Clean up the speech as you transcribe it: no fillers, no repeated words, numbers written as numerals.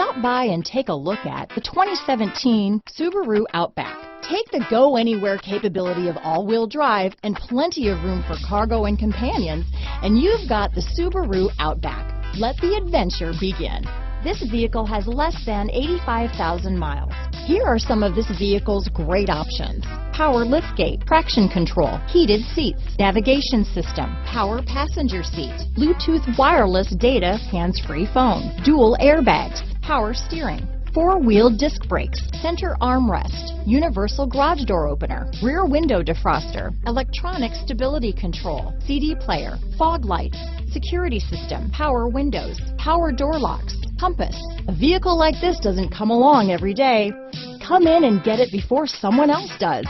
Stop by and take a look at the 2017 Subaru Outback. Take the go-anywhere capability of all-wheel drive and plenty of room for cargo and companions, and you've got the Subaru Outback. Let the adventure begin. This vehicle has less than 85,000 miles. Here are some of this vehicle's great options: power liftgate, traction control, heated seats, navigation system, power passenger seat, Bluetooth wireless data, hands-free phone, dual airbags, power steering, four-wheel disc brakes, center armrest, universal garage door opener, rear window defroster, electronic stability control, CD player, fog lights, security system, power windows, power door locks, compass. A vehicle like this doesn't come along every day. Come in and get it before someone else does.